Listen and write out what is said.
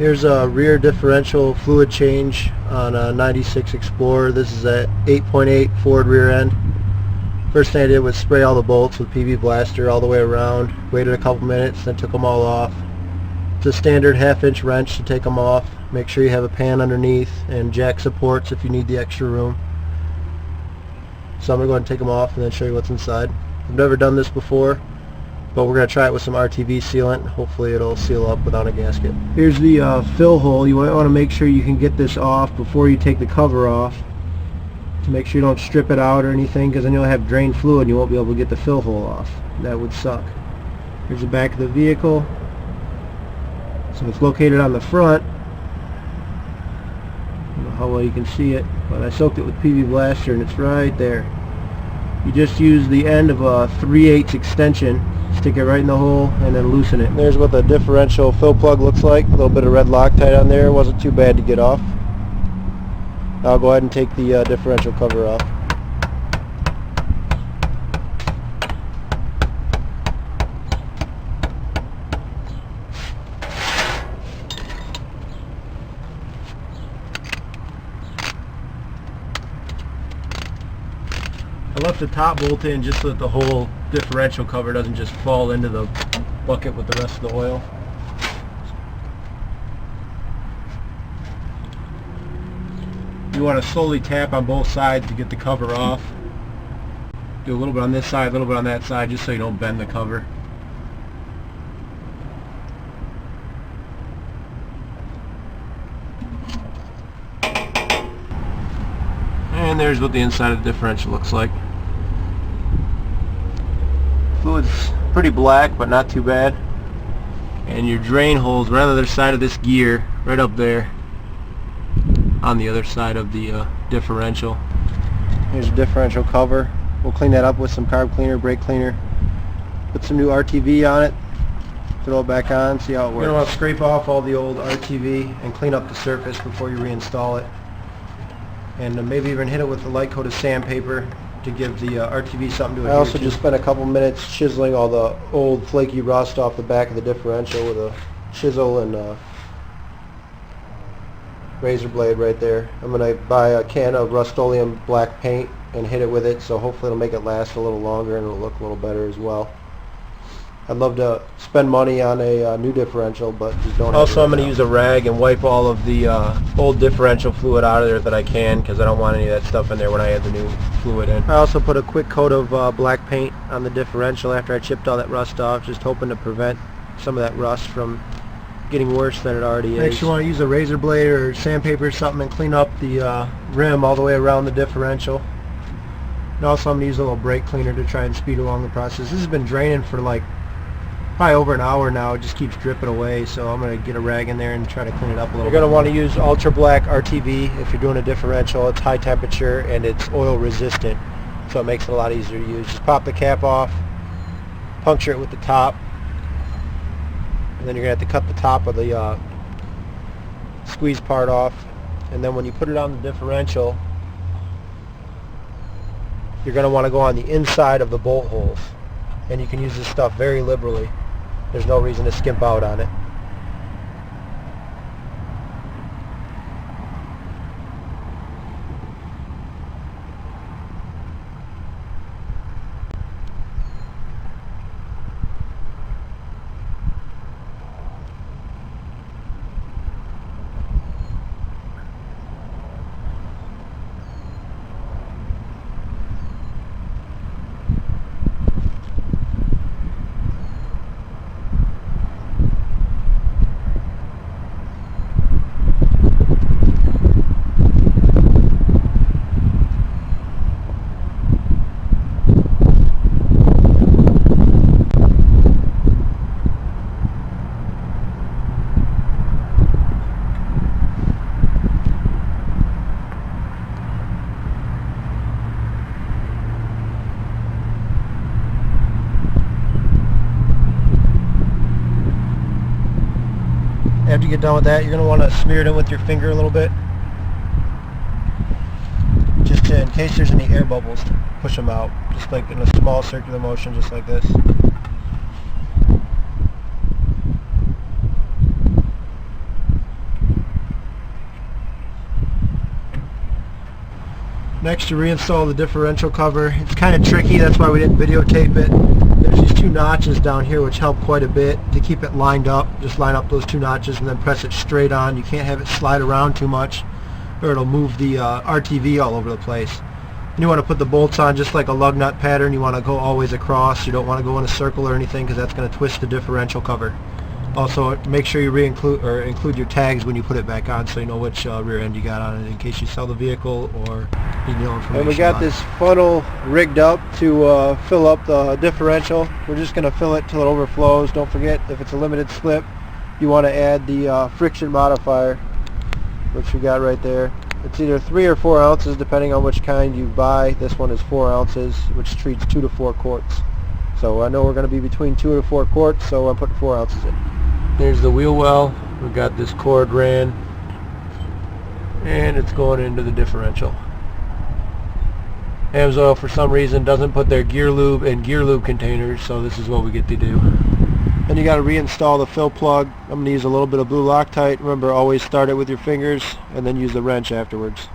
Here's a rear differential fluid change on a 96 Explorer. This is a 8.8 Ford rear end. First thing I did was spray all the bolts with PB Blaster all the way around. Waited a couple minutes, then took them all off. It's a standard 1/2-inch wrench to take them off. Make sure you have a pan underneath and jack supports if you need the extra room. So I'm going to go ahead and take them off and then show you what's inside. I've never done this before, but we're going to try it with some RTV sealant. Hopefully it'll seal up without a gasket. Here's the fill hole. You might want to make sure you can get this off before you take the cover off, to make sure you don't strip it out or anything, because then you'll have drained fluid and you won't be able to get the fill hole off. That would suck. Here's the back of the vehicle. So it's located on the front. I don't know how well you can see it, but I soaked it with PB Blaster and it's right there. You just use the end of a 3/8 extension, stick it right in the hole, and then loosen it. There's what the differential fill plug looks like. A little bit of red Loctite on there. Wasn't too bad to get off. Now I'll go ahead and take the differential cover off. I left the top bolt in just so that the whole differential cover doesn't just fall into the bucket with the rest of the oil. You want to slowly tap on both sides to get the cover off. Do a little bit on this side, a little bit on that side, just so you don't bend the cover. And there's what the inside of the differential looks like. Fluid's pretty black, but not too bad. And your drain hole's right on the other side of this gear, right up there, on the other side of the differential. Here's a differential cover. We'll clean that up with some carb cleaner, brake cleaner. Put some new RTV on it. Throw it back on, see how it works. You're going to want to scrape off all the old RTV and clean up the surface before you reinstall it. And maybe even hit it with the light coated sandpaper to give the RTV something to adhere to. I also just spent a couple minutes chiseling all the old flaky rust off the back of the differential with a chisel and a razor blade right there. I'm going to buy a can of Rust-Oleum black paint and hit it with it, so hopefully it'll make it last a little longer and it'll look a little better as well. I'd love to spend money on a new differential, but just don't have it. Also, I'm going to use a rag and wipe all of the old differential fluid out of there that I can, because I don't want any of that stuff in there when I add the new fluid in. I also put a quick coat of black paint on the differential after I chipped all that rust off, just hoping to prevent some of that rust from getting worse than it already is. Next, you want to use a razor blade or sandpaper or something and clean up the rim all the way around the differential. And also, I'm going to use a little brake cleaner to try and speed along the process. This has been draining for like probably over an hour now. It just keeps dripping away, so I'm going to get a rag in there and try to clean it up a little bit. You're going to want to use ultra black RTV if you're doing a differential. It's high temperature and it's oil resistant, so it makes it a lot easier to use. Just pop the cap off, puncture it with the top, and then you're going to have to cut the top of the squeeze part off. And then when you put it on the differential, you're going to want to go on the inside of the bolt holes, and you can use this stuff very liberally. There's no reason to skimp out on it. After you get done with that, you're going to want to smear it in with your finger a little bit, just to, in case there's any air bubbles, to push them out, just like in a small circular motion, just like this. Next, you reinstall the differential cover. It's kind of tricky, that's why we didn't videotape it. There's these 2 notches down here which help quite a bit to keep it lined up. Just line up those 2 notches and then press it straight on. You can't have it slide around too much or it'll move the RTV all over the place. And you want to put the bolts on just like a lug nut pattern. You want to go always across. You don't want to go in a circle or anything because that's going to twist the differential cover. Also, make sure you include your tags when you put it back on so you know which rear end you got on it in case you sell the vehicle or need no information. And we got this funnel rigged up to fill up the differential. We're just going to fill it till it overflows. Don't forget, if it's a limited slip, you want to add the friction modifier, which we got right there. It's either 3 or 4 ounces depending on which kind you buy. This one is 4 ounces, which treats 2 to 4 quarts. So I know we're going to be between 2 to 4 quarts, so I'm putting 4 ounces in. There's the wheel well. We've got this cord ran, and it's going into the differential. AMSOIL, for some reason, doesn't put their gear lube in gear lube containers, so this is what we get to do. Then you got to reinstall the fill plug. I'm going to use a little bit of blue Loctite. Remember, always start it with your fingers and then use the wrench afterwards.